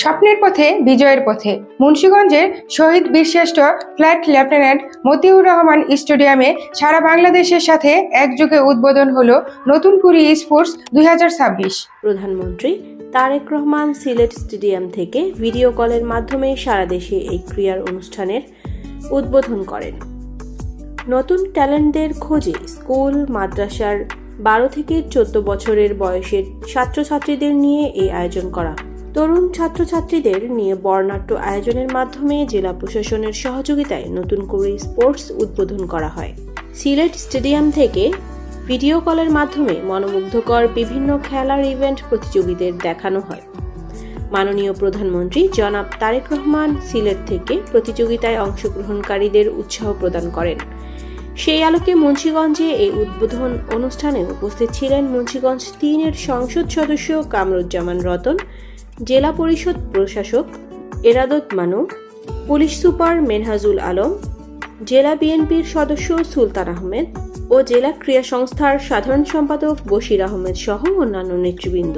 স্বপ্নের পথে বিজয়ের পথে মুন্সিগঞ্জের শহীদ বীরশ্রেষ্ঠ ফ্লাইট লেফটেন্যান্ট মতিউর রহমান স্টেডিয়ামে সারা বাংলাদেশের সাথে একযোগে উদ্বোধন হলো নতুন কুড়ি স্পোর্টস 2026। প্রধানমন্ত্রী তারেক রহমান সিলেট স্টেডিয়াম থেকে ভিডিও কলের মাধ্যমে সারা দেশে এই ক্রীড়ার অনুষ্ঠানের উদ্বোধন করেন। নতুন ট্যালেন্টদের খোঁজে স্কুল মাদ্রাসার 12 থেকে 14 বছরের বয়সের ছাত্রছাত্রীদের নিয়ে এই আয়োজন করা। তরুণ ছাত্রছাত্রীদের নিয়ে বর্ণাঢ্য আয়োজনের মাধ্যমে জেলা প্রশাসনের সহযোগিতায় নতুন করে স্পোর্টস উদ্বোধন করা হয়। সিলেট স্টেডিয়াম থেকে ভিডিও কলের মাধ্যমে মনোমুগ্ধকর বিভিন্ন খেলার ইভেন্ট প্রতিযোগীদের দেখানো হয়। মাননীয় প্রধানমন্ত্রী জনাব তারেক রহমান সিলেট থেকে প্রতিযোগিতায় অংশগ্রহণকারীদের উৎসাহ প্রদান করেন। সেই আলোকে মুন্সিগঞ্জে এই উদ্বোধন অনুষ্ঠানে উপস্থিত ছিলেন মুন্সিগঞ্জ 3-এর সংসদ সদস্য কামরুজ্জামান রতন, জেলা পরিষদ প্রশাসক এরাদত মানু, পুলিশ সুপার মেনহাজুল আলম, জেলা বিএনপির সদস্য সুলতান আহমেদ ও জেলা ক্রীড়া সংস্থার সাধারণ সম্পাদক বশির আহমেদ সহ অন্যান্য নেতৃবৃন্দ।